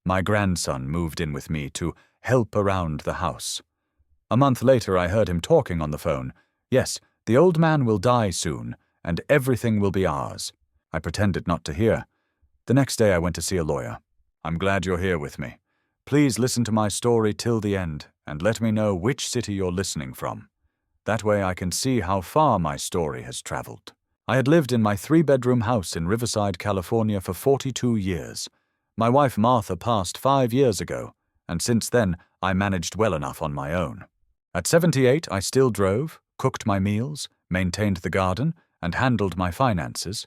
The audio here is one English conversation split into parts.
My grandson moved in with me to help around the house. A month later, I heard him talking on the phone. Yes, the old man will die soon, and everything will be ours. I pretended not to hear. The next day I went to see a lawyer. I'm glad you're here with me. Please listen to my story till the end, and let me know which city you're listening from. That way I can see how far my story has traveled. I had lived in my 3-bedroom house in Riverside, California for 42 years. My wife Martha passed 5 years ago, and since then I managed well enough on my own. At 78, I still drove, cooked my meals, maintained the garden, and handled my finances.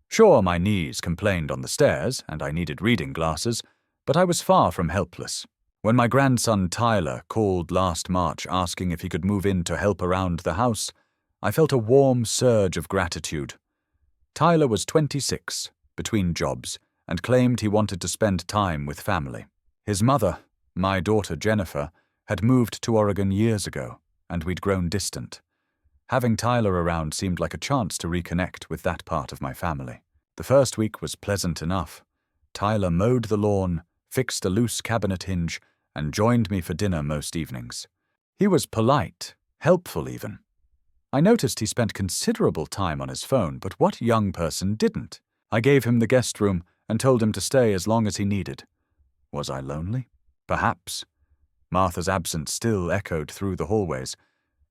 Sure, my knees complained on the stairs, and I needed reading glasses, but I was far from helpless. When my grandson Tyler called last March asking if he could move in to help around the house, I felt a warm surge of gratitude. Tyler was 26, between jobs, and claimed he wanted to spend time with family. His mother, my daughter Jennifer, had moved to Oregon years ago, and we'd grown distant. Having Tyler around seemed like a chance to reconnect with that part of my family. The first week was pleasant enough. Tyler mowed the lawn, fixed a loose cabinet hinge, and joined me for dinner most evenings. He was polite, helpful even. I noticed he spent considerable time on his phone, but what young person didn't? I gave him the guest room and told him to stay as long as he needed. Was I lonely? Perhaps. Martha's absence still echoed through the hallways,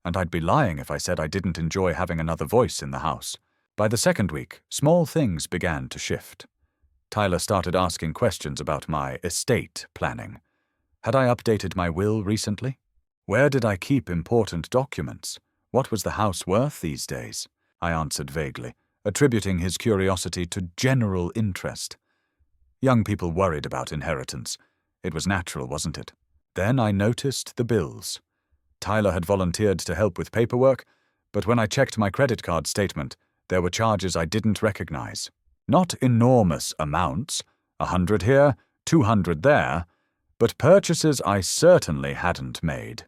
and I'd be lying if I said I didn't enjoy having another voice in the house. By the second week, small things began to shift. Tyler started asking questions about my estate planning. Had I updated my will recently? Where did I keep important documents? What was the house worth these days? I answered vaguely, attributing his curiosity to general interest. Young people worried about inheritance. It was natural, wasn't it? Then I noticed the bills. Tyler had volunteered to help with paperwork, but when I checked my credit card statement, there were charges I didn't recognize. Not enormous amounts, 100 here, 200 there, but purchases I certainly hadn't made.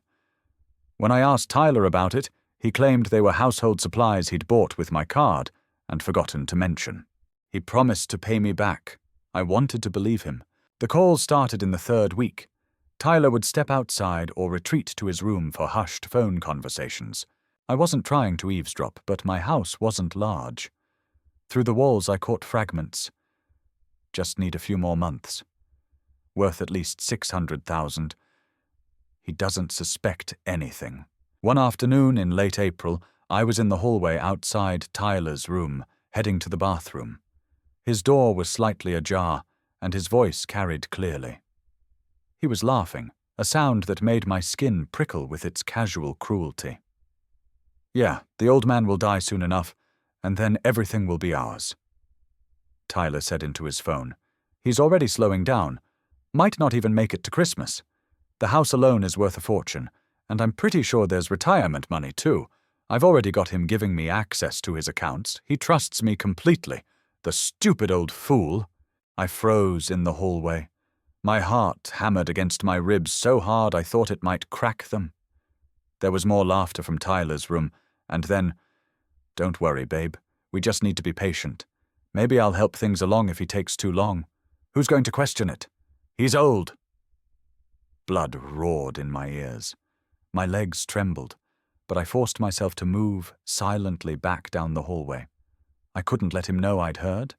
When I asked Tyler about it, he claimed they were household supplies he'd bought with my card and forgotten to mention. He promised to pay me back. I wanted to believe him. The calls started in the 3rd week. Tyler would step outside or retreat to his room for hushed phone conversations. I wasn't trying to eavesdrop, but my house wasn't large. Through the walls I caught fragments. Just need a few more months. Worth at least $600,000. He doesn't suspect anything. One afternoon in late April, I was in the hallway outside Tyler's room, heading to the bathroom. His door was slightly ajar, and his voice carried clearly. He was laughing, a sound that made my skin prickle with its casual cruelty. Yeah, the old man will die soon enough, and then everything will be ours. Tyler said into his phone. He's already slowing down. Might not even make it to Christmas. The house alone is worth a fortune, and I'm pretty sure there's retirement money too. I've already got him giving me access to his accounts. He trusts me completely. The stupid old fool. I froze in the hallway. My heart hammered against my ribs so hard I thought it might crack them. There was more laughter from Tyler's room, and then, "Don't worry, babe. We just need to be patient. Maybe I'll help things along if he takes too long. Who's going to question it? He's old." Blood roared in my ears. My legs trembled, but I forced myself to move silently back down the hallway. I couldn't let him know I'd heard.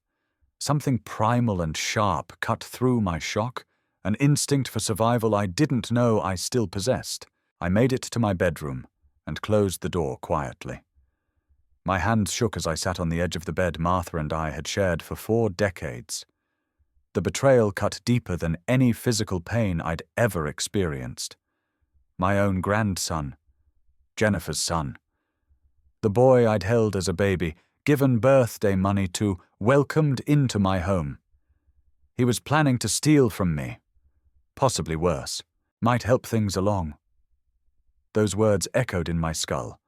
Something primal and sharp cut through my shock, an instinct for survival I didn't know I still possessed. I made it to my bedroom and closed the door quietly. My hands shook as I sat on the edge of the bed Martha and I had shared for 4 decades. The betrayal cut deeper than any physical pain I'd ever experienced. My own grandson, Jennifer's son. The boy I'd held as a baby, given birthday money to, welcomed into my home. He was planning to steal from me. Possibly worse. Might help things along. Those words echoed in my skull.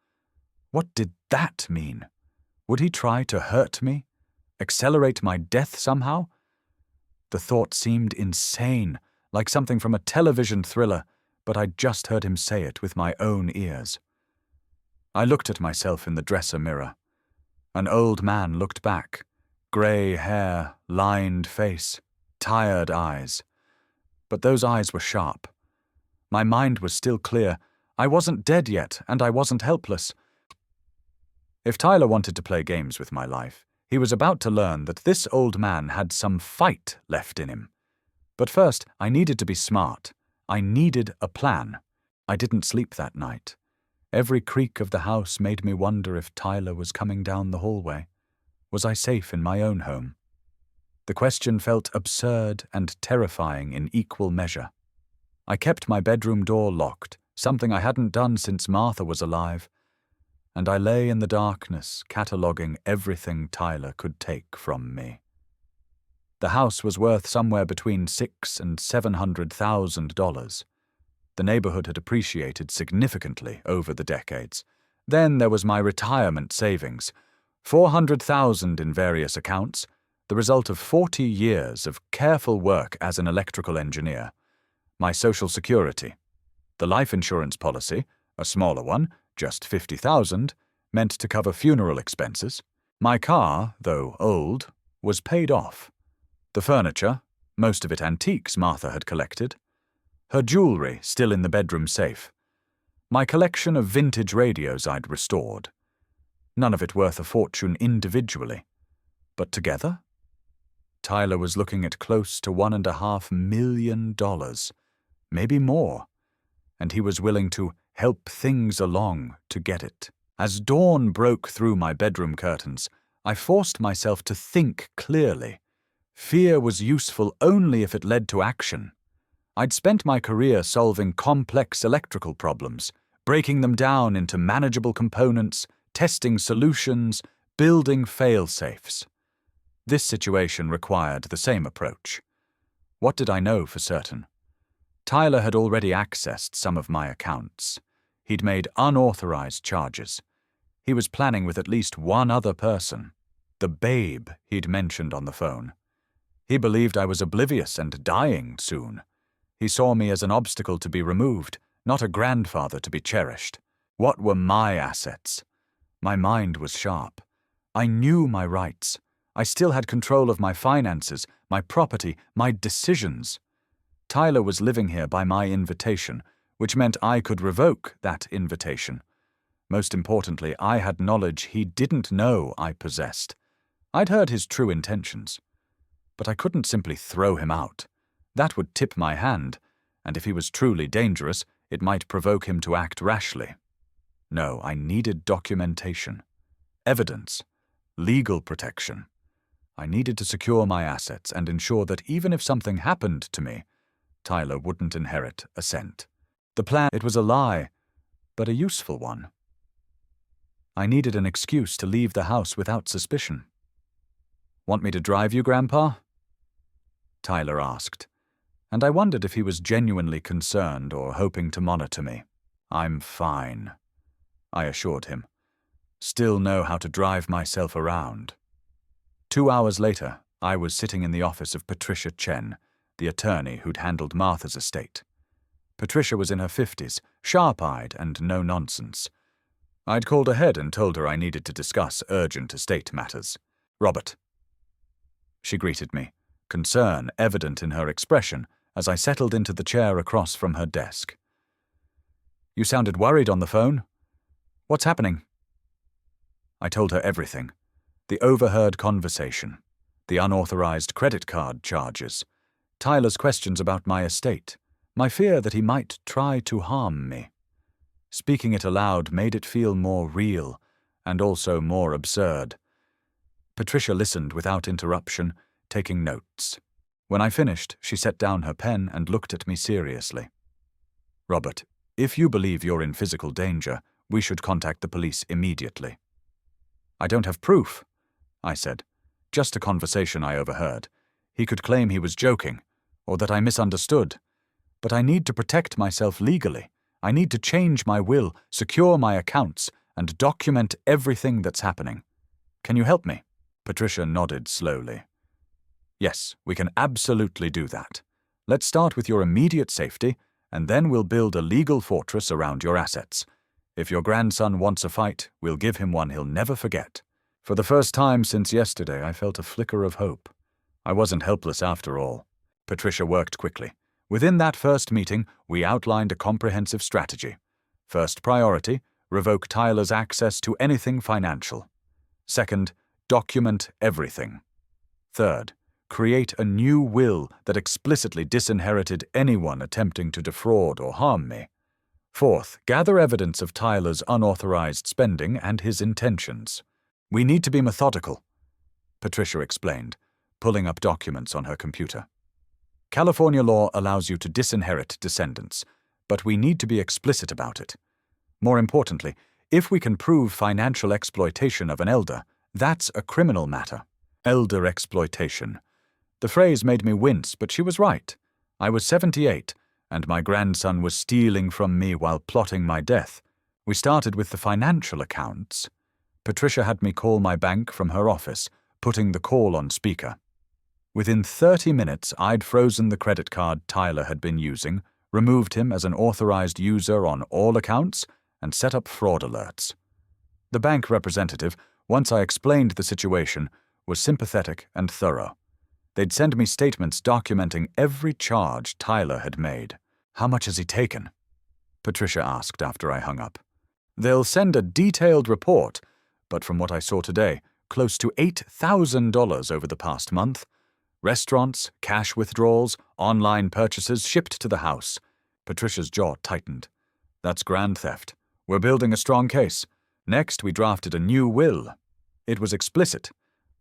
What did that mean? Would he try to hurt me? Accelerate my death somehow? The thought seemed insane, like something from a television thriller, but I'd just heard him say it with my own ears. I looked at myself in the dresser mirror. An old man looked back. Grey hair, lined face, tired eyes. but those eyes were sharp. My mind was still clear. I wasn't dead yet, and I wasn't helpless. If Tyler wanted to play games with my life, he was about to learn that this old man had some fight left in him. But first, I needed to be smart. I needed a plan. I didn't sleep that night. Every creak of the house made me wonder if Tyler was coming down the hallway. Was I safe in my own home? The question felt absurd and terrifying in equal measure. I kept my bedroom door locked, something I hadn't done since Martha was alive, and I lay in the darkness, cataloguing everything Tyler could take from me. The house was worth somewhere between $600,000 and $700,000. The neighborhood had appreciated significantly over the decades. Then there was my retirement savings, $400,000 in various accounts, the result of 40 years of careful work as an electrical engineer. My Social Security. The life insurance policy, a smaller one, just $50,000, meant to cover funeral expenses. My car, though old, was paid off. The furniture, most of it antiques Martha had collected. Her jewelry still in the bedroom safe. My collection of vintage radios I'd restored. None of it worth a fortune individually. But together? Tyler was looking at close to $1.5 million, maybe more, and he was willing to help things along to get it. As dawn broke through my bedroom curtains, I forced myself to think clearly. Fear was useful only if it led to action. I'd spent my career solving complex electrical problems, breaking them down into manageable components, testing solutions, building fail-safes. This situation required the same approach. What did I know for certain? Tyler had already accessed some of my accounts. He'd made unauthorized charges. He was planning with at least one other person, the babe he'd mentioned on the phone. He believed I was oblivious and dying soon. He saw me as an obstacle to be removed, not a grandfather to be cherished. What were my assets? My mind was sharp. I knew my rights. I still had control of my finances, my property, my decisions. Tyler was living here by my invitation, which meant I could revoke that invitation. Most importantly, I had knowledge he didn't know I possessed. I'd heard his true intentions. But I couldn't simply throw him out. That would tip my hand, and if he was truly dangerous, it might provoke him to act rashly. No, I needed documentation, evidence, legal protection. I needed to secure my assets and ensure that even if something happened to me, Tyler wouldn't inherit a cent. The plan, it was a lie, but a useful one. I needed an excuse to leave the house without suspicion. "Want me to drive you, Grandpa?" Tyler asked, and I wondered if he was genuinely concerned or hoping to monitor me. "I'm fine," I assured him. "Still know how to drive myself around." 2 hours later, I was sitting in the office of Patricia Chen, the attorney who'd handled Martha's estate. Patricia was in her 50s, sharp-eyed and no-nonsense. I'd called ahead and told her I needed to discuss urgent estate matters. "Robert." She greeted me, concern evident in her expression as I settled into the chair across from her desk. "You sounded worried on the phone. What's happening?" I told her everything. The overheard conversation, the unauthorized credit card charges, Tyler's questions about my estate, my fear that he might try to harm me. Speaking it aloud made it feel more real and also more absurd. Patricia listened without interruption, taking notes. When I finished, she set down her pen and looked at me seriously. "Robert, if you believe you're in physical danger, we should contact the police immediately." "I don't have proof," I said. "Just a conversation I overheard. He could claim he was joking, or that I misunderstood. But I need to protect myself legally. I need to change my will, secure my accounts, and document everything that's happening. Can you help me?" Patricia nodded slowly. "Yes, we can absolutely do that. Let's start with your immediate safety, and then we'll build a legal fortress around your assets. If your grandson wants a fight, we'll give him one he'll never forget." For the first time since yesterday, I felt a flicker of hope. I wasn't helpless after all. Patricia worked quickly. Within that first meeting, we outlined a comprehensive strategy. First priority, revoke Tyler's access to anything financial. Second, document everything. Third, create a new will that explicitly disinherited anyone attempting to defraud or harm me. Fourth, gather evidence of Tyler's unauthorized spending and his intentions. We need to be methodical, Patricia explained, pulling up documents on her computer. California law allows you to disinherit descendants, but we need to be explicit about it. More importantly, if we can prove financial exploitation of an elder, that's a criminal matter. Elder exploitation. The phrase made me wince, but she was right. I was 78, and my grandson was stealing from me while plotting my death. We started with the financial accounts. Patricia had me call my bank from her office, putting the call on speaker. Within 30 minutes, I'd frozen the credit card Tyler had been using, removed him as an authorized user on all accounts, and set up fraud alerts. The bank representative, once I explained the situation, was sympathetic and thorough. They'd send me statements documenting every charge Tyler had made. How much has he taken? Patricia asked after I hung up. They'll send a detailed report, but from what I saw today, close to $8,000 over the past month. Restaurants, cash withdrawals, online purchases shipped to the house. Patricia's jaw tightened. That's grand theft. We're building a strong case. Next, we drafted a new will. It was explicit.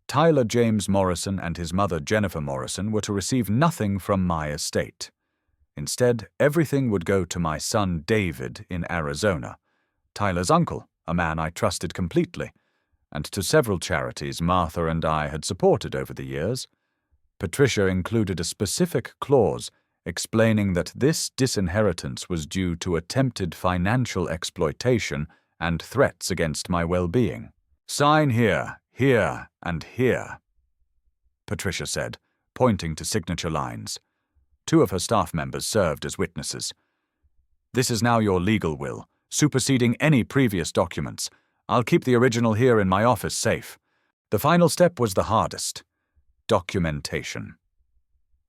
Tyler James Morrison and his mother Jennifer Morrison were to receive nothing from my estate. Instead, everything would go to my son David in Arizona, Tyler's uncle, a man I trusted completely, and to several charities Martha and I had supported over the years. Patricia included a specific clause explaining that this disinheritance was due to attempted financial exploitation and threats against my well-being. Sign here, here, and here, Patricia said, pointing to signature lines. 2 of her staff members served as witnesses. This is now your legal will, superseding any previous documents. I'll keep the original here in my office safe. The final step was the hardest. Documentation.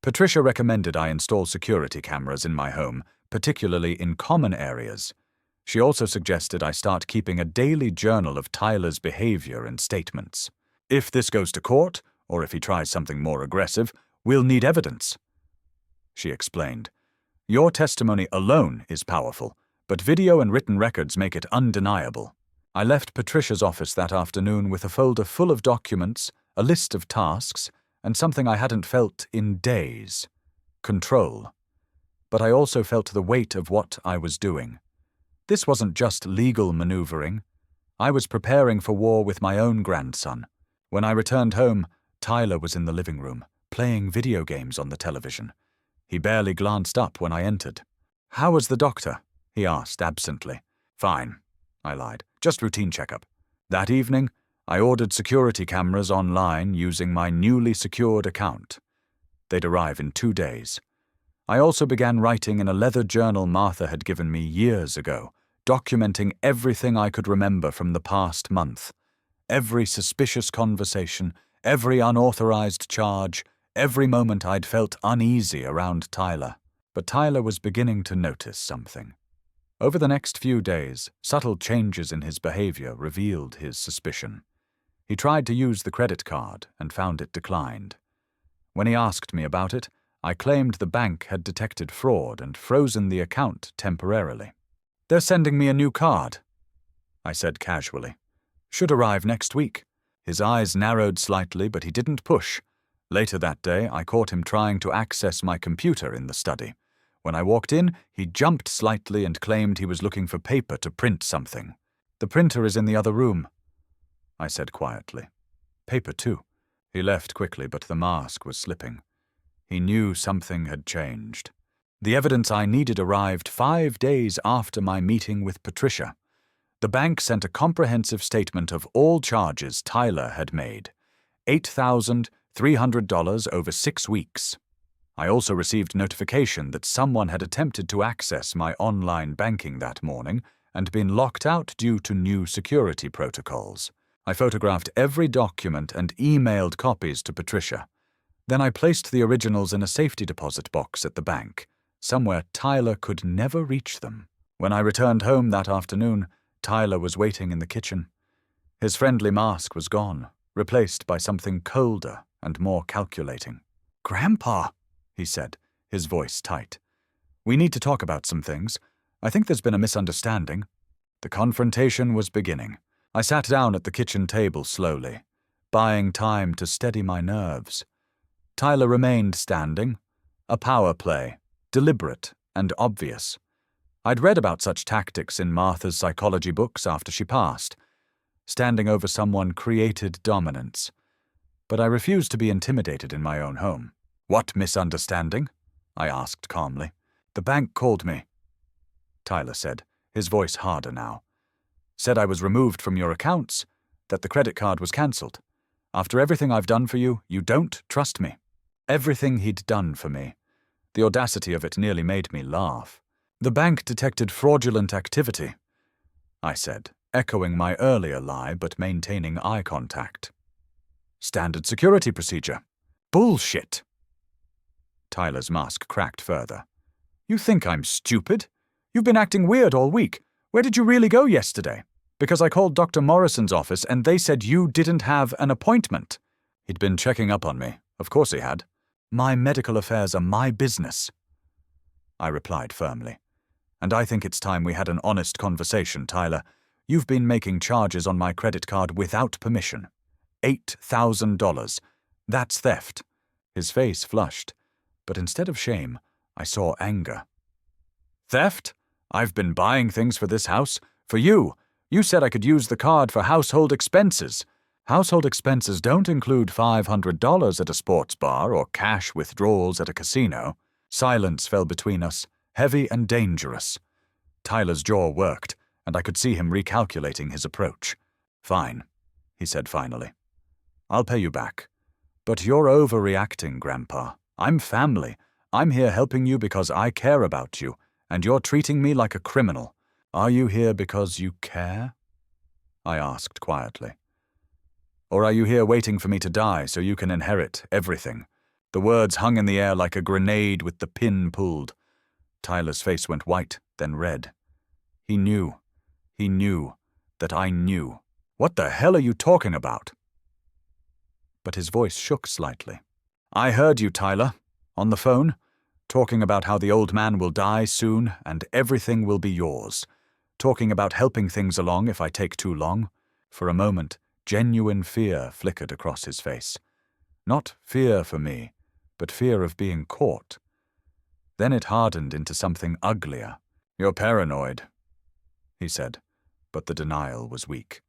Patricia recommended I install security cameras in my home, particularly in common areas. She also suggested I start keeping a daily journal of Tyler's behavior and statements. If this goes to court, or if he tries something more aggressive, we'll need evidence, she explained. Your testimony alone is powerful, but video and written records make it undeniable. I left Patricia's office that afternoon with a folder full of documents, a list of tasks, and something I hadn't felt in days: control. But I also felt the weight of what I was doing. This wasn't just legal maneuvering. I was preparing for war with my own grandson. When I returned home, Tyler was in the living room, playing video games on the television. He barely glanced up when I entered. How was the doctor? He asked absently. Fine, I lied. Just routine checkup. That evening, I ordered security cameras online using my newly secured account. They'd arrive in 2 days. I also began writing in a leather journal Martha had given me years ago, documenting everything I could remember from the past month. Every suspicious conversation, every unauthorized charge, every moment I'd felt uneasy around Tyler. But Tyler was beginning to notice something. Over the next few days, subtle changes in his behavior revealed his suspicion. He tried to use the credit card and found it declined. When he asked me about it, I claimed the bank had detected fraud and frozen the account temporarily. They're sending me a new card, I said casually. Should arrive next week. His eyes narrowed slightly, but he didn't push. Later that day, I caught him trying to access my computer in the study. When I walked in, he jumped slightly and claimed he was looking for paper to print something. The printer is in the other room, I said quietly. Paper too. He left quickly, but the mask was slipping. He knew something had changed. The evidence I needed arrived 5 days after my meeting with Patricia. The bank sent a comprehensive statement of all charges Tyler had made. $8,300 over 6 weeks. I also received notification that someone had attempted to access my online banking that morning and been locked out due to new security protocols. I photographed every document and emailed copies to Patricia. Then I placed the originals in a safety deposit box at the bank, somewhere Tyler could never reach them. When I returned home that afternoon, Tyler was waiting in the kitchen. His friendly mask was gone, replaced by something colder and more calculating. "Grandpa," he said, his voice tight. "We need to talk about some things. I think there's been a misunderstanding." The confrontation was beginning. I sat down at the kitchen table slowly, buying time to steady my nerves. Tyler remained standing, a power play, deliberate and obvious. I'd read about such tactics in Martha's psychology books after she passed. Standing over someone created dominance. But I refused to be intimidated in my own home. "What misunderstanding?" I asked calmly. "The bank called me," Tyler said, his voice harder now. "Said I was removed from your accounts, that the credit card was cancelled. After everything I've done for you, you don't trust me." Everything he'd done for me. The audacity of it nearly made me laugh. "The bank detected fraudulent activity," I said, echoing my earlier lie but maintaining eye contact. "Standard security procedure." "Bullshit!" Tyler's mask cracked further. "You think I'm stupid? You've been acting weird all week. Where did you really go yesterday?" "Because I called Dr. Morrison's office and they said you didn't have an appointment." He'd been checking up on me. Of course he had. "My medical affairs are my business," I replied firmly. "And I think it's time we had an honest conversation, Tyler. You've been making charges on my credit card without permission. $8,000. That's theft." His face flushed, but instead of shame, I saw anger. "Theft? I've been buying things for this house. For you. You said I could use the card for household expenses." "Household expenses don't include $500 at a sports bar or cash withdrawals at a casino." Silence fell between us, heavy and dangerous. Tyler's jaw worked, and I could see him recalculating his approach. "Fine," he said finally. "I'll pay you back. But you're overreacting, Grandpa. I'm family. I'm here helping you because I care about you, and you're treating me like a criminal. Are you here because you care?" I asked quietly. "Or are you here waiting for me to die so you can inherit everything?" The words hung in the air like a grenade with the pin pulled. Tyler's face went white, then red. He knew that I knew. "What the hell are you talking about?" But his voice shook slightly. "I heard you, Tyler, on the phone, talking about how the old man will die soon and everything will be yours. Talking about helping things along if I take too long." For a moment, genuine fear flickered across his face. Not fear for me, but fear of being caught. Then it hardened into something uglier. "You're paranoid," he said, but the denial was weak.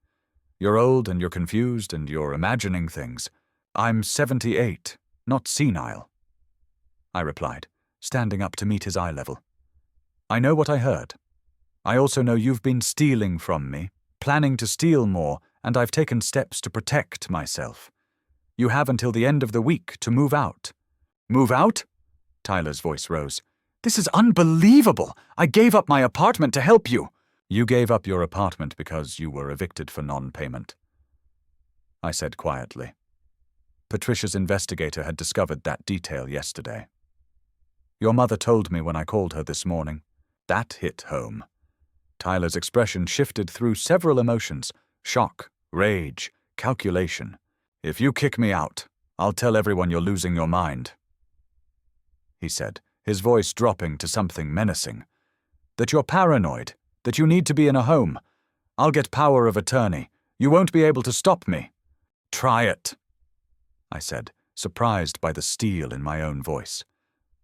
"You're old and you're confused and you're imagining things. I'm 78, not senile," I replied, standing up to meet his eye level. "I know what I heard. I also know you've been stealing from me, planning to steal more, and I've taken steps to protect myself. You have until the end of the week to move out." "Move out?" Tyler's voice rose. "This is unbelievable! I gave up my apartment to help you." "You gave up your apartment because you were evicted for non-payment," I said quietly. Patricia's investigator had discovered that detail yesterday. "Your mother told me when I called her this morning." That hit home. Tyler's expression shifted through several emotions: shock, rage, calculation. "If you kick me out, I'll tell everyone you're losing your mind," he said, his voice dropping to something menacing. "That you're paranoid, that you need to be in a home. I'll get power of attorney. You won't be able to stop me." "Try it," I said, surprised by the steel in my own voice.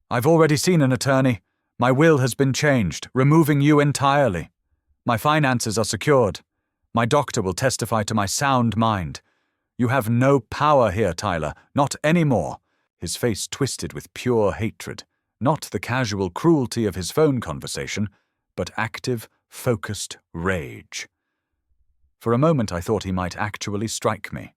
"I've already seen an attorney. My will has been changed, removing you entirely. My finances are secured. My doctor will testify to my sound mind. You have no power here, Tyler, not anymore." His face twisted with pure hatred, not the casual cruelty of his phone conversation, but active, focused rage. For a moment I thought he might actually strike me.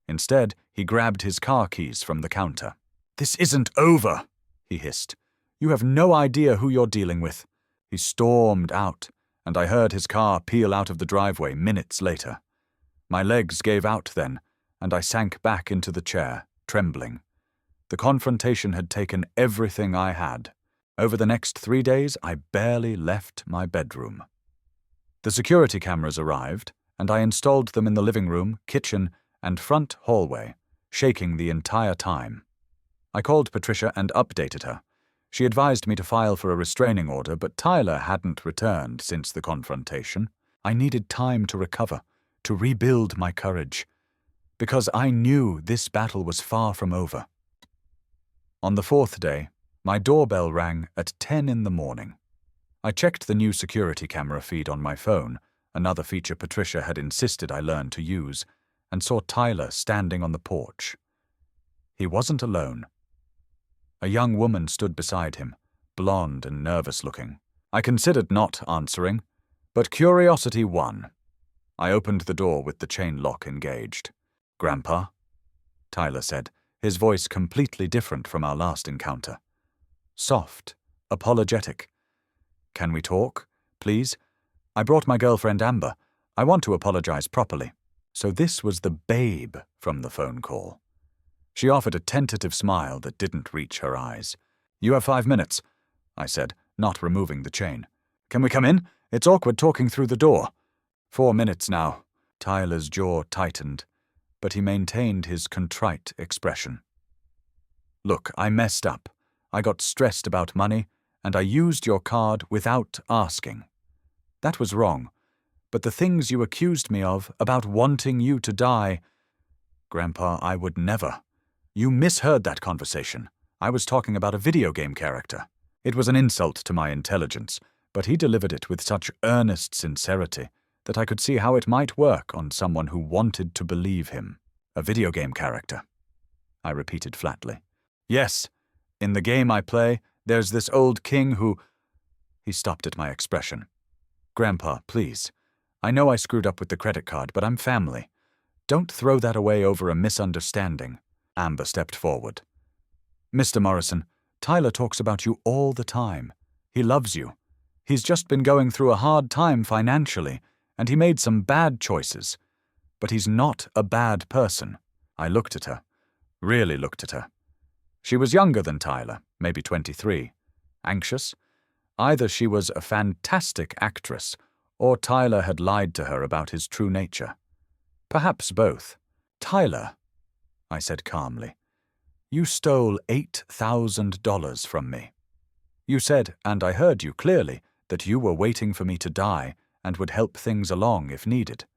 Instead, he grabbed his car keys from the counter. "This isn't over," he hissed. "You have no idea who you're dealing with." He stormed out, and I heard his car peel out of the driveway minutes later. My legs gave out then, and I sank back into the chair, trembling. The confrontation had taken everything I had. Over the next 3 days, I barely left my bedroom. The security cameras arrived, and I installed them in the living room, kitchen, and front hallway, shaking the entire time. I called Patricia and updated her. She advised me to file for a restraining order, but Tyler hadn't returned since the confrontation. I needed time to recover, to rebuild my courage, because I knew this battle was far from over. On the 4th day, my doorbell rang at 10 in the morning. I checked the new security camera feed on my phone, another feature Patricia had insisted I learn to use, and saw Tyler standing on the porch. He wasn't alone. A young woman stood beside him, blonde and nervous-looking. I considered not answering, but curiosity won. I opened the door with the chain lock engaged. "Grandpa?" Tyler said, his voice completely different from our last encounter. Soft, apologetic. "Can we talk, please? I brought my girlfriend Amber. I want to apologize properly." So this was the babe from the phone call. She offered a tentative smile that didn't reach her eyes. "You have 5 minutes," I said, not removing the chain. "Can we come in? It's awkward talking through the door." 4 minutes now." Tyler's jaw tightened, but he maintained his contrite expression. "Look, I messed up. I got stressed about money, and I used your card without asking. That was wrong. But the things you accused me of, about wanting you to die— Grandpa, I would never. You misheard that conversation. I was talking about a video game character. It was an insult to my intelligence, but he delivered it with such earnest sincerity that I could see how it might work on someone who wanted to believe him. A video game character, I repeated flatly. "Yes, in the game I play, there's this old king who—" He stopped at my expression. "Grandpa, please. I know I screwed up with the credit card, but I'm family. Don't throw that away over a misunderstanding." Amber stepped forward. "Mr. Morrison, Tyler talks about you all the time. He loves you. He's just been going through a hard time financially, and he made some bad choices. But he's not a bad person." I looked at her, really looked at her. She was younger than Tyler, maybe 23. Anxious? Either she was a fantastic actress, or Tyler had lied to her about his true nature. Perhaps both. "Tyler," I said calmly, "you stole $8,000 from me. You said, and I heard you clearly, that you were waiting for me to die and would help things along if needed.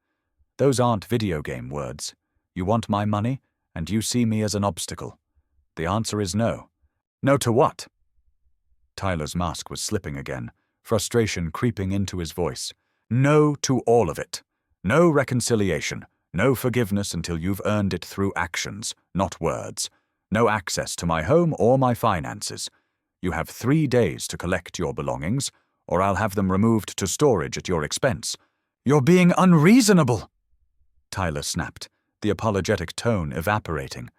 Those aren't video game words. You want my money, and you see me as an obstacle. The answer is no." "No to what?" Tyler's mask was slipping again, frustration creeping into his voice. "No to all of it. No reconciliation. No forgiveness until you've earned it through actions, not words. No access to my home or my finances. You have 3 days to collect your belongings, or I'll have them removed to storage at your expense." "You're being unreasonable," Tyler snapped, the apologetic tone evaporating.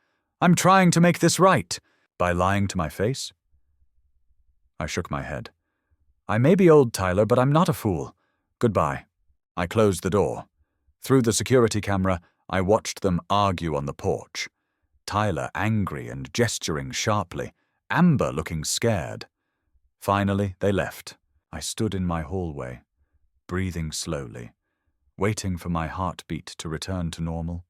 "I'm trying to make this right." "By lying to my face?" I shook my head. "I may be old, Tyler, but I'm not a fool. Goodbye." I closed the door. Through the security camera, I watched them argue on the porch. Tyler angry and gesturing sharply, Amber looking scared. Finally, they left. I stood in my hallway, breathing slowly, waiting for my heartbeat to return to normal.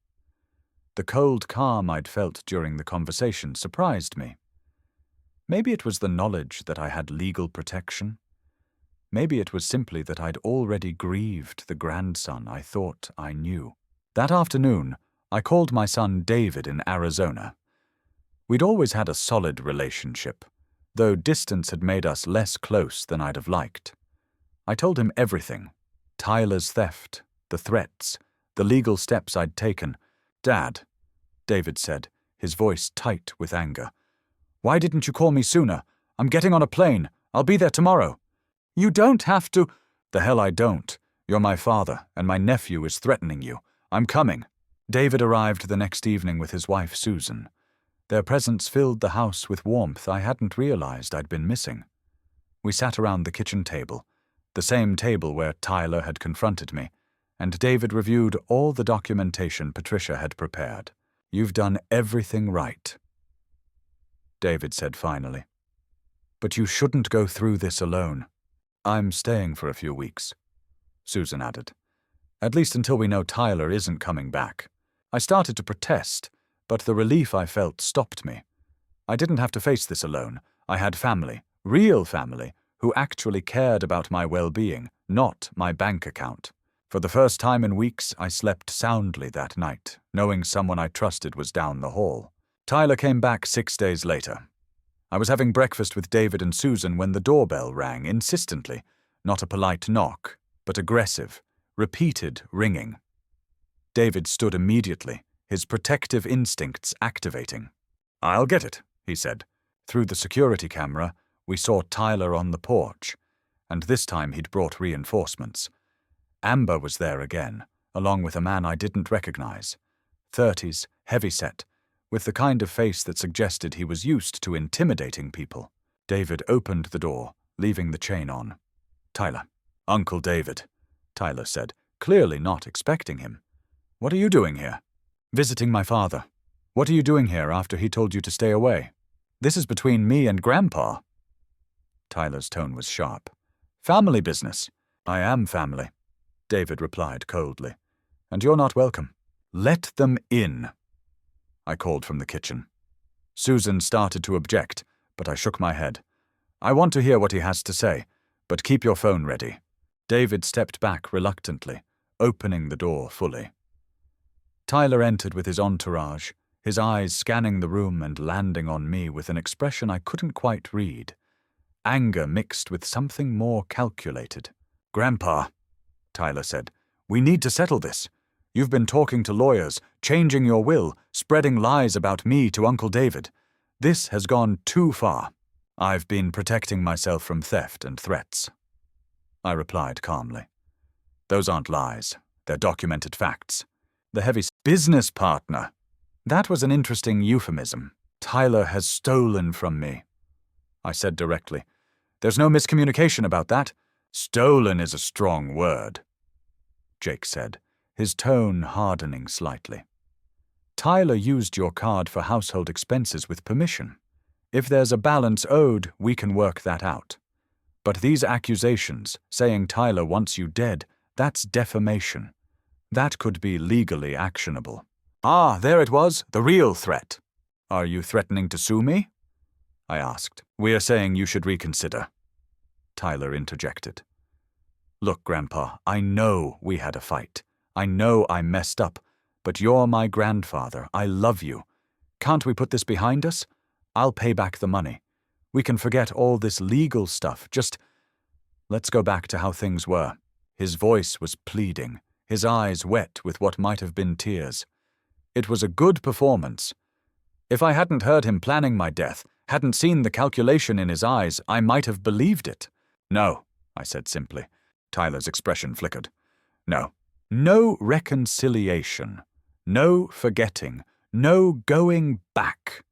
The cold calm I'd felt during the conversation surprised me. Maybe it was the knowledge that I had legal protection. Maybe it was simply that I'd already grieved the grandson I thought I knew. That afternoon, I called my son David in Arizona. We'd always had a solid relationship, though distance had made us less close than I'd have liked. I told him everything. Tyler's theft, the threats, the legal steps I'd taken. "Dad," David said, his voice tight with anger. "Why didn't you call me sooner? I'm getting on a plane. I'll be there tomorrow." "You don't have to—" "The hell I don't. You're my father, and my nephew is threatening you. I'm coming." David arrived the next evening with his wife, Susan. Their presence filled the house with warmth I hadn't realized I'd been missing. We sat around the kitchen table, the same table where Tyler had confronted me, and David reviewed all the documentation Patricia had prepared. "You've done everything right," David said finally. But you shouldn't go through this alone. I'm staying for a few weeks, Susan added. At least until we know Tyler isn't coming back. I started to protest, but the relief I felt stopped me. I didn't have to face this alone. I had family, real family, who actually cared about my well-being, not my bank account. For the first time in weeks, I slept soundly that night, knowing someone I trusted was down the hall. Tyler came back 6 days later. I was having breakfast with David and Susan when the doorbell rang insistently, not a polite knock, but aggressive, repeated ringing. David stood immediately, his protective instincts activating. "I'll get it," he said. Through the security camera, we saw Tyler on the porch, and this time he'd brought reinforcements. Amber was there again, along with a man I didn't recognize. 30s, heavy-set, with the kind of face that suggested he was used to intimidating people. David opened the door, leaving the chain on. "Tyler." "Uncle David," Tyler said, clearly not expecting him. "What are you doing here?" "Visiting my father." "What are you doing here after he told you to stay away?" "This is between me and Grandpa." Tyler's tone was sharp. "Family business." "I am family," David replied coldly. "And you're not welcome." "Let them in," I called from the kitchen. Susan started to object, but I shook my head. "I want to hear what he has to say, but keep your phone ready." David stepped back reluctantly, opening the door fully. Tyler entered with his entourage, his eyes scanning the room and landing on me with an expression I couldn't quite read. Anger mixed with something more calculated. "Grandpa," Tyler said, "we need to settle this. You've been talking to lawyers, changing your will, spreading lies about me to Uncle David. This has gone too far." "I've been protecting myself from theft and threats," I replied calmly. "Those aren't lies. They're documented facts." The heavy business partner. That was an interesting euphemism. "Tyler has stolen from me," I said directly. "There's no miscommunication about that." "Stolen is a strong word," Jake said, his tone hardening slightly. "Tyler used your card for household expenses with permission. If there's a balance owed, we can work that out. But these accusations, saying Tyler wants you dead, that's defamation. That could be legally actionable." "Ah, there it was, the real threat." "Are you threatening to sue me?" I asked. "We're saying you should reconsider," Tyler interjected. "Look, Grandpa, I know we had a fight. I know I messed up, but you're my grandfather. I love you. Can't we put this behind us? I'll pay back the money. We can forget all this legal stuff. Just let's go back to how things were." His voice was pleading, his eyes wet with what might have been tears. It was a good performance. If I hadn't heard him planning my death, hadn't seen the calculation in his eyes, I might have believed it. "No," I said simply. Tyler's expression flickered. "No. No reconciliation. No forgetting. No going back.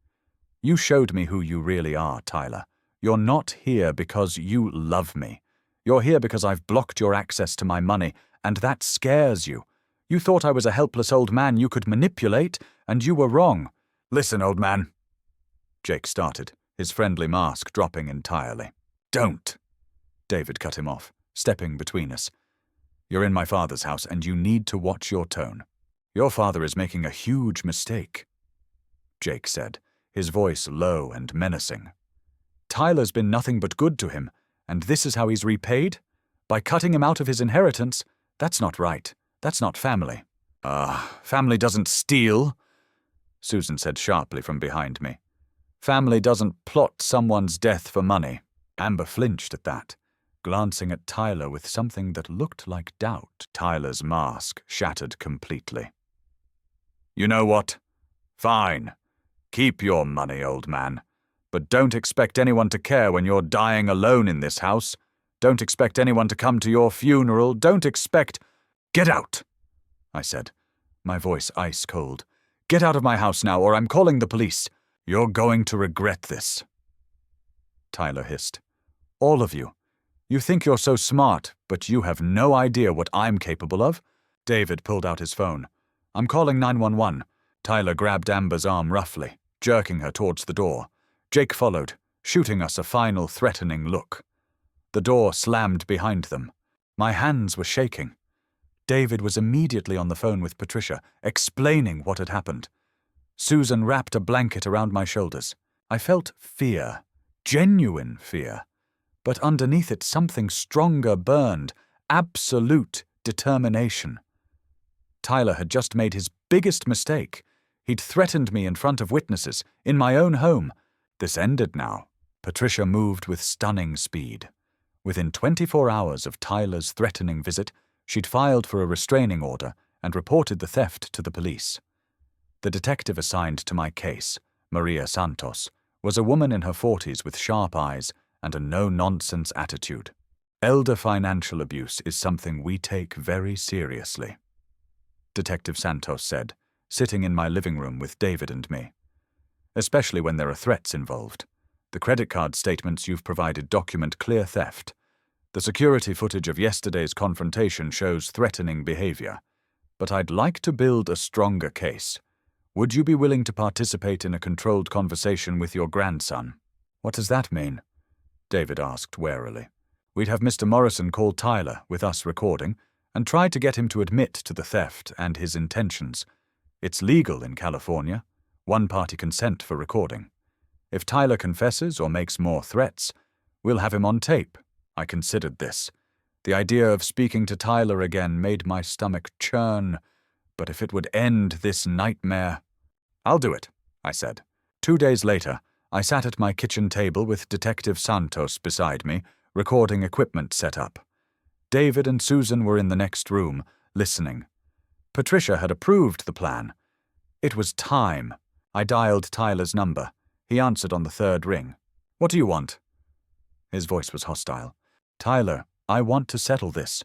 You showed me who you really are, Tyler. You're not here because you love me. You're here because I've blocked your access to my money, and that scares you. You thought I was a helpless old man you could manipulate, and you were wrong." "Listen, old man," Jake started, his friendly mask dropping entirely. "Don't," David cut him off, stepping between us. "You're in my father's house, and you need to watch your tone. Your father is making a huge mistake," Jake said, his voice low and menacing. "Tyler's been nothing but good to him, and this is how he's repaid? By cutting him out of his inheritance? That's not right. That's not family." Family doesn't steal," Susan said sharply from behind me. "Family doesn't plot someone's death for money." Amber flinched at that, glancing at Tyler with something that looked like doubt. Tyler's mask shattered completely. "You know what? Fine. Keep your money, old man. But don't expect anyone to care when you're dying alone in this house. Don't expect anyone to come to your funeral. Don't expect—" "Get out," I said, my voice ice cold. "Get out of my house now, or I'm calling the police. You're going to regret this," Tyler hissed. "All of you. You think you're so smart, but you have no idea what I'm capable of." David pulled out his phone. "I'm calling 911. Tyler grabbed Amber's arm roughly, jerking her towards the door. Jake followed, shooting us a final threatening look. The door slammed behind them. My hands were shaking. David was immediately on the phone with Patricia, explaining what had happened. Susan wrapped a blanket around my shoulders. I felt fear, genuine fear. But underneath it something stronger burned, absolute determination. Tyler had just made his biggest mistake. He'd threatened me in front of witnesses, in my own home. This ended now. Patricia moved with stunning speed. Within 24 hours of Tyler's threatening visit, she'd filed for a restraining order and reported the theft to the police. The detective assigned to my case, Maria Santos, was a woman in her 40s with sharp eyes and a no-nonsense attitude. Elder financial abuse is something we take very seriously, Detective Santos said, sitting in my living room with David and me. Especially when there are threats involved. The credit card statements you've provided document clear theft. The security footage of yesterday's confrontation shows threatening behavior. But I'd like to build a stronger case. Would you be willing to participate in a controlled conversation with your grandson? What does that mean? David asked warily. We'd have Mr. Morrison call Tyler, with us recording, and try to get him to admit to the theft and his intentions. It's legal in California, one-party consent for recording. If Tyler confesses or makes more threats, we'll have him on tape. I considered this. The idea of speaking to Tyler again made my stomach churn, but if it would end this nightmare— I'll do it, I said. 2 days later, I sat at my kitchen table with Detective Santos beside me, recording equipment set up. David and Susan were in the next room, listening. Patricia had approved the plan. It was time. I dialed Tyler's number. He answered on the third ring. What do you want? His voice was hostile. Tyler, I want to settle this,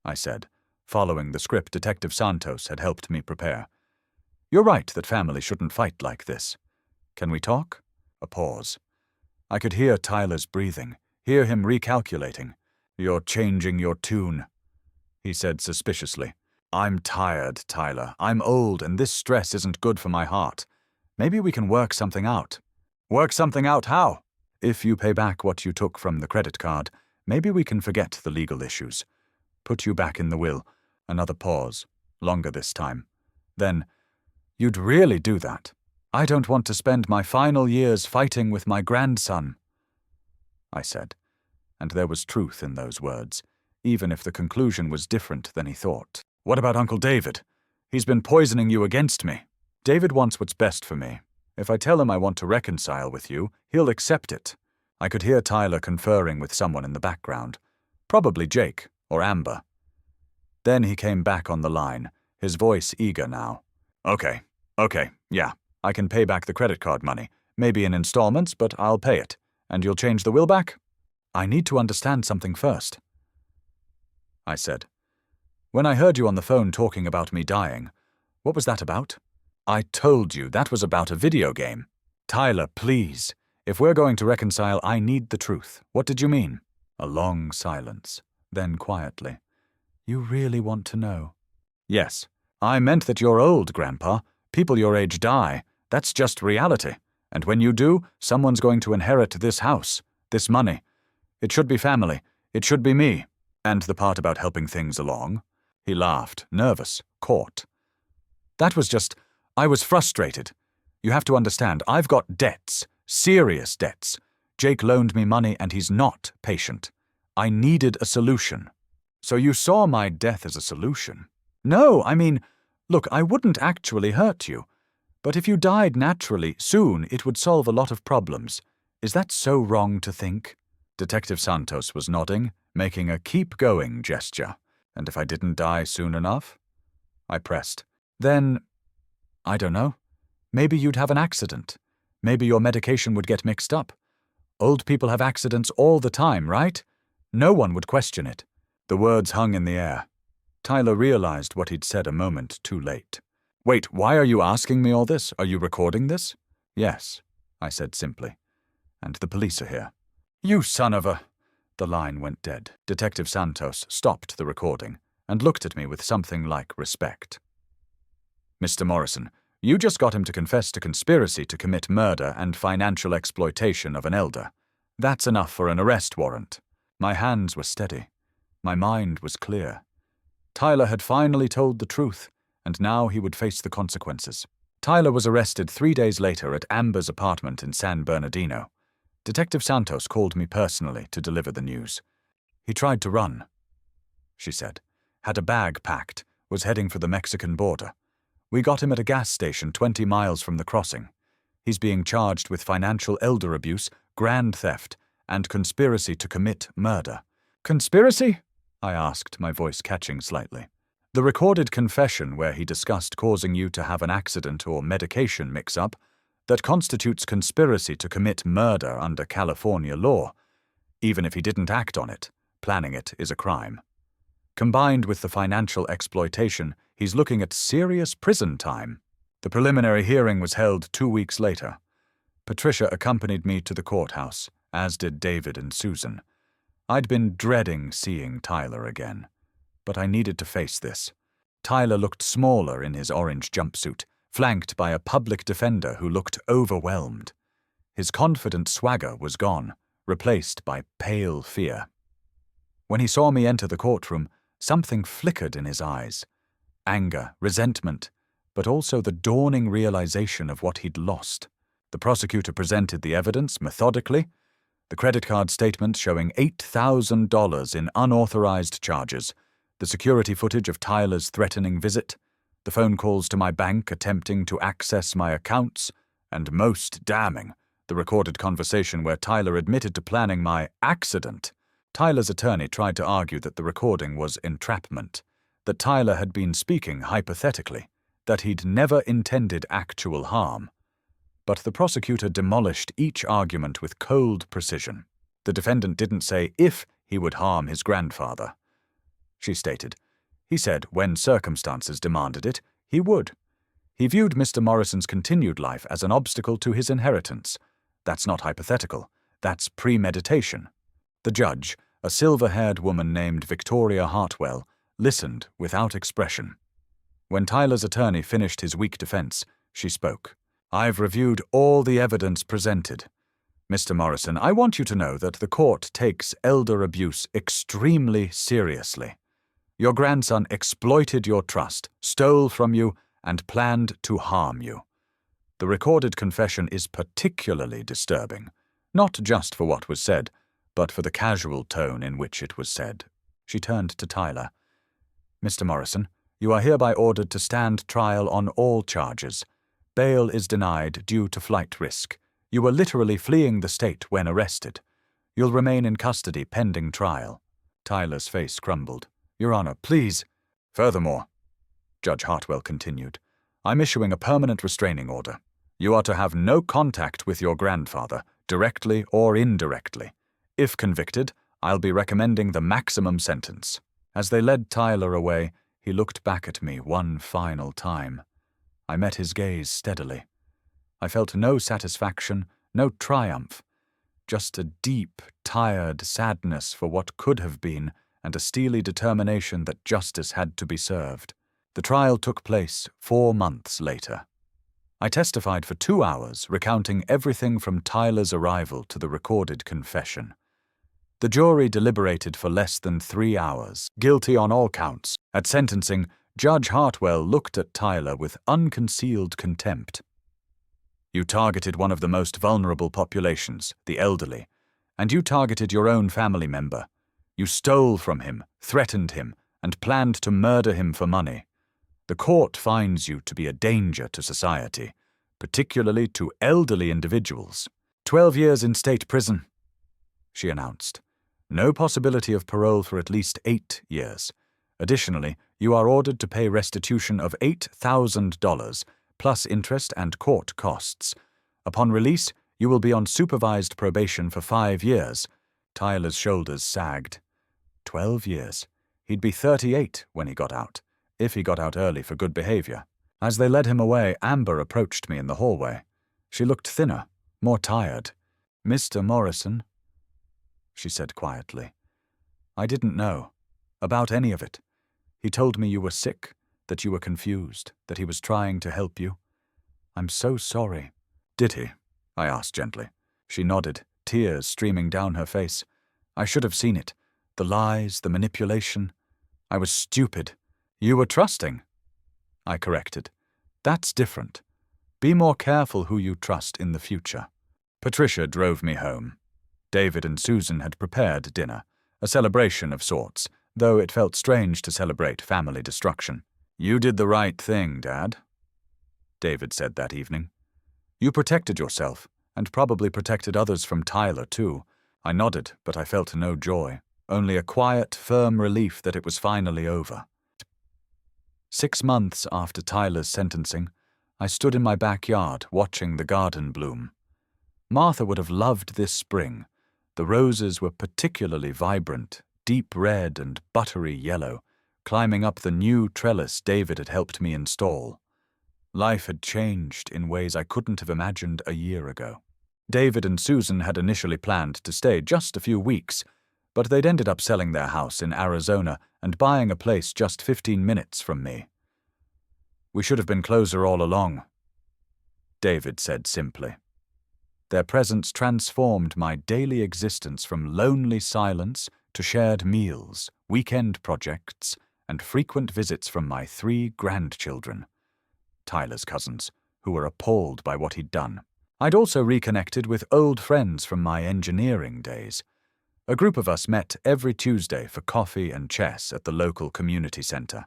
I said, following the script Detective Santos had helped me prepare. You're right that family shouldn't fight like this. Can we talk? A pause. I could hear Tyler's breathing, hear him recalculating. You're changing your tune, he said suspiciously. I'm tired, Tyler. I'm old, and this stress isn't good for my heart. Maybe we can work something out. Work something out how? If you pay back what you took from the credit card, maybe we can forget the legal issues. Put you back in the will. Another pause, longer this time. Then, you'd really do that? I don't want to spend my final years fighting with my grandson, I said, and there was truth in those words, even if the conclusion was different than he thought. What about Uncle David? He's been poisoning you against me. David wants what's best for me. If I tell him I want to reconcile with you, he'll accept it. I could hear Tyler conferring with someone in the background. Probably Jake or Amber. Then he came back on the line, his voice eager now. Okay, yeah. I can pay back the credit card money. Maybe in installments, but I'll pay it. And you'll change the will back? I need to understand something first, I said. When I heard you on the phone talking about me dying, what was that about? I told you that was about a video game. Tyler, please. If we're going to reconcile, I need the truth. What did you mean? A long silence. Then quietly. You really want to know? Yes. I meant that you're old, Grandpa. People your age die. That's just reality. And when you do, someone's going to inherit this house, this money. It should be family. It should be me. And the part about helping things along. He laughed, nervous, caught. That was just, I was frustrated. You have to understand, I've got debts, serious debts. Jake loaned me money and he's not patient. I needed a solution. So you saw my death as a solution? No, I mean, look, I wouldn't actually hurt you. But if you died naturally, soon it would solve a lot of problems. Is that so wrong to think? Detective Santos was nodding, making a keep-going gesture. And if I didn't die soon enough? I pressed. Then, I don't know. Maybe you'd have an accident. Maybe your medication would get mixed up. Old people have accidents all the time, right? No one would question it. The words hung in the air. Tyler realized what he'd said a moment too late. Wait, why are you asking me all this? Are you recording this? Yes, I said simply. And the police are here. You son of a— The line went dead. Detective Santos stopped the recording and looked at me with something like respect. Mr. Morrison, You just got him to confess to conspiracy to commit murder and financial exploitation of an elder. That's enough for an arrest warrant." My hands were steady. My mind was clear. Tyler had finally told the truth, and now he would face the consequences. Tyler was arrested 3 days later at Amber's apartment in San Bernardino. Detective Santos called me personally to deliver the news. "He tried to run," she said. "Had a bag packed, was heading for the Mexican border. We got him at a gas station 20 miles from the crossing. He's being charged with financial elder abuse, grand theft, and conspiracy to commit murder." "Conspiracy?" I asked, my voice catching slightly. "The recorded confession where he discussed causing you to have an accident or medication mix-up that constitutes conspiracy to commit murder under California law. Even if he didn't act on it, planning it is a crime. Combined with the financial exploitation, he's looking at serious prison time." The preliminary hearing was held 2 weeks later. Patricia accompanied me to the courthouse, as did David and Susan. I'd been dreading seeing Tyler again, but I needed to face this. Tyler looked smaller in his orange jumpsuit, flanked by a public defender who looked overwhelmed. His confident swagger was gone, replaced by pale fear. When he saw me enter the courtroom, something flickered in his eyes. Anger, resentment, but also the dawning realization of what he'd lost. The prosecutor presented the evidence methodically, the credit card statement showing $8,000 in unauthorized charges, the security footage of Tyler's threatening visit, the phone calls to my bank attempting to access my accounts, and most damning, the recorded conversation where Tyler admitted to planning my accident. Tyler's attorney tried to argue that the recording was entrapment, that Tyler had been speaking hypothetically, that he'd never intended actual harm. But the prosecutor demolished each argument with cold precision. The defendant didn't say if he would harm his grandfather. She stated, he said when circumstances demanded it, he would. He viewed Mr. Morrison's continued life as an obstacle to his inheritance. That's not hypothetical. That's premeditation. The judge, a silver-haired woman named Victoria Hartwell, listened without expression. When Tyler's attorney finished his weak defense, she spoke. "I've reviewed all the evidence presented. Mr. Morrison, I want you to know that the court takes elder abuse extremely seriously. Your grandson exploited your trust, stole from you, and planned to harm you. The recorded confession is particularly disturbing, not just for what was said, but for the casual tone in which it was said." She turned to Tyler. "Mr. Morrison, you are hereby ordered to stand trial on all charges. Bail is denied due to flight risk. You were literally fleeing the state when arrested. You'll remain in custody pending trial." Tyler's face crumbled. "Your Honor, please." "Furthermore," Judge Hartwell continued, "I'm issuing a permanent restraining order. You are to have no contact with your grandfather, directly or indirectly. If convicted, I'll be recommending the maximum sentence." As they led Tyler away, he looked back at me one final time. I met his gaze steadily. I felt no satisfaction, no triumph, just a deep, tired sadness for what could have been and a steely determination that justice had to be served. The trial took place 4 months later. I testified for 2 hours, recounting everything from Tyler's arrival to the recorded confession. The jury deliberated for less than 3 hours, guilty on all counts. At sentencing, Judge Hartwell looked at Tyler with unconcealed contempt. "You targeted one of the most vulnerable populations, the elderly, and you targeted your own family member. You stole from him, threatened him, and planned to murder him for money. The court finds you to be a danger to society, particularly to elderly individuals. 12 years in state prison," she announced. "No possibility of parole for at least 8 years. Additionally, you are ordered to pay restitution of $8,000, plus interest and court costs. Upon release, you will be on supervised probation for 5 years. Tyler's shoulders sagged. 12 years. He'd be 38 when he got out, if he got out early for good behavior. As they led him away, Amber approached me in the hallway. She looked thinner, more tired. "Mr. Morrison," she said quietly. "I didn't know about any of it. He told me you were sick, that you were confused, that he was trying to help you. I'm so sorry." "Did he?" I asked gently. She nodded, tears streaming down her face. "I should have seen it. The lies, the manipulation. I was stupid." "You were trusting," I corrected. "That's different. Be more careful who you trust in the future." Patricia drove me home. David and Susan had prepared dinner, a celebration of sorts, though it felt strange to celebrate family destruction. "You did the right thing, Dad," David said that evening. "You protected yourself, and probably protected others from Tyler, too." I nodded, but I felt no joy, only a quiet, firm relief that it was finally over. 6 months after Tyler's sentencing, I stood in my backyard watching the garden bloom. Martha would have loved this spring. The roses were particularly vibrant, deep red and buttery yellow, climbing up the new trellis David had helped me install. Life had changed in ways I couldn't have imagined a year ago. David and Susan had initially planned to stay just a few weeks, but they'd ended up selling their house in Arizona and buying a place just 15 minutes from me. "We should have been closer all along," David said simply. Their presence transformed my daily existence from lonely silence to shared meals, weekend projects, and frequent visits from my 3 grandchildren, Tyler's cousins, who were appalled by what he'd done. I'd also reconnected with old friends from my engineering days. A group of us met every Tuesday for coffee and chess at the local community center.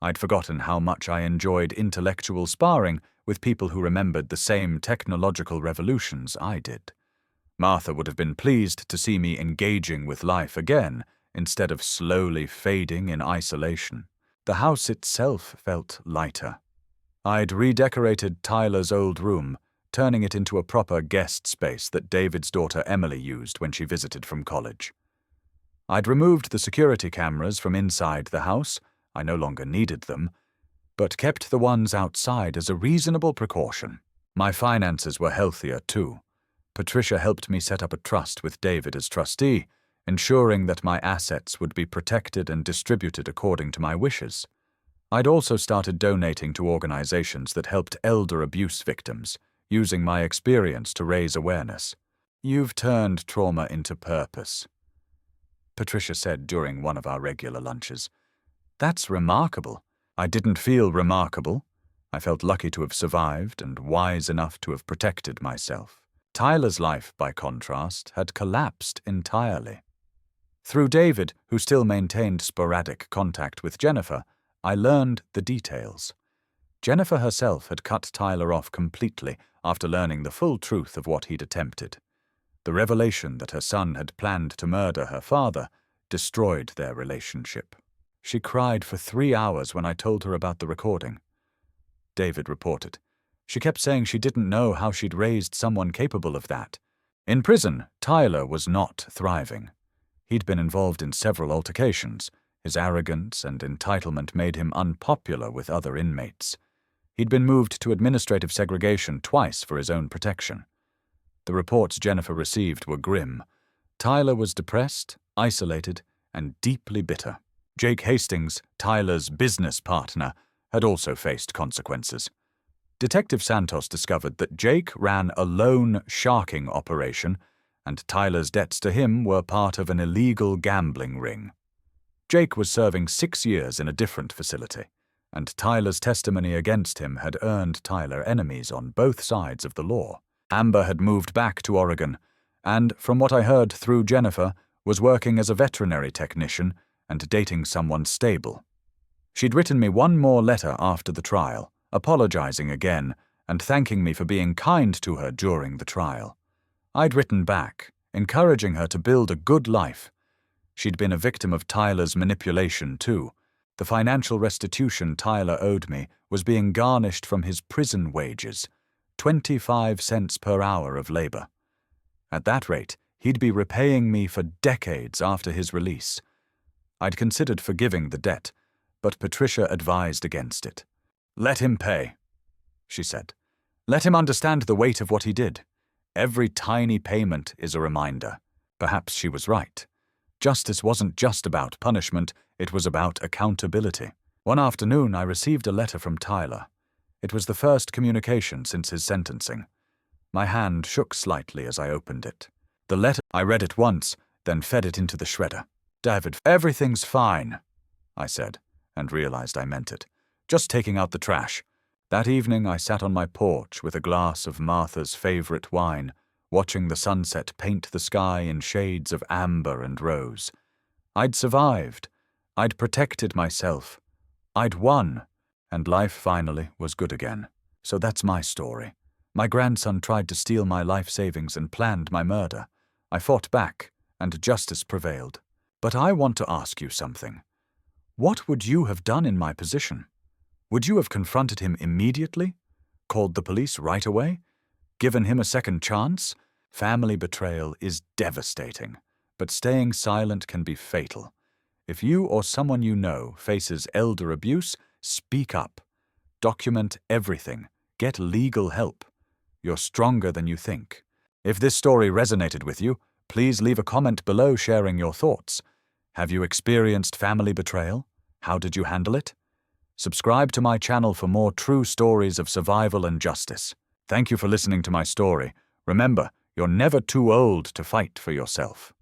I'd forgotten how much I enjoyed intellectual sparring with people who remembered the same technological revolutions I did. Martha would have been pleased to see me engaging with life again, instead of slowly fading in isolation. The house itself felt lighter. I'd redecorated Tyler's old room, turning it into a proper guest space that David's daughter Emily used when she visited from college. I'd removed the security cameras from inside the house. I no longer needed them, but kept the ones outside as a reasonable precaution. My finances were healthier too. Patricia helped me set up a trust with David as trustee, ensuring that my assets would be protected and distributed according to my wishes. I'd also started donating to organizations that helped elder abuse victims, using my experience to raise awareness. "You've turned trauma into purpose," Patricia said during one of our regular lunches. "That's remarkable." I didn't feel remarkable. I felt lucky to have survived and wise enough to have protected myself. Tyler's life, by contrast, had collapsed entirely. Through David, who still maintained sporadic contact with Jennifer, I learned the details. Jennifer herself had cut Tyler off completely after learning the full truth of what he'd attempted. The revelation that her son had planned to murder her father destroyed their relationship. She cried for 3 hours when I told her about the recording, David reported. She kept saying she didn't know how she'd raised someone capable of that. In prison, Tyler was not thriving. He'd been involved in several altercations. His arrogance and entitlement made him unpopular with other inmates. He'd been moved to administrative segregation twice for his own protection. The reports Jennifer received were grim. Tyler was depressed, isolated, and deeply bitter. Jake Hastings, Tyler's business partner, had also faced consequences. Detective Santos discovered that Jake ran a loan sharking operation, and Tyler's debts to him were part of an illegal gambling ring. Jake was serving 6 years in a different facility, and Tyler's testimony against him had earned Tyler enemies on both sides of the law. Amber had moved back to Oregon, and, from what I heard through Jennifer, was working as a veterinary technician and dating someone stable. She'd written me one more letter after the trial, apologizing again and thanking me for being kind to her during the trial. I'd written back, encouraging her to build a good life. She'd been a victim of Tyler's manipulation too. The financial restitution Tyler owed me was being garnished from his prison wages, 25 cents per hour of labor. At that rate, he'd be repaying me for decades after his release. I'd considered forgiving the debt, but Patricia advised against it. "Let him pay," she said. "Let him understand the weight of what he did. Every tiny payment is a reminder." Perhaps she was right. Justice wasn't just about punishment, it was about accountability. One afternoon, I received a letter from Tyler. It was the first communication since his sentencing. My hand shook slightly as I opened it. The letter, I read it once, then fed it into the shredder. David, everything's fine, I said, and realized I meant it. Just taking out the trash. That evening I sat on my porch with a glass of Martha's favorite wine, watching the sunset paint the sky in shades of amber and rose. I'd survived. I'd protected myself. I'd won. And life finally was good again. So that's my story. My grandson tried to steal my life savings and planned my murder. I fought back, and justice prevailed. But I want to ask you something. What would you have done in my position? Would you have confronted him immediately? Called the police right away? Given him a second chance? Family betrayal is devastating, but staying silent can be fatal. If you or someone you know faces elder abuse, speak up. Document everything. Get legal help. You're stronger than you think. If this story resonated with you, please leave a comment below sharing your thoughts. Have you experienced family betrayal? How did you handle it? Subscribe to my channel for more true stories of survival and justice. Thank you for listening to my story. Remember, you're never too old to fight for yourself.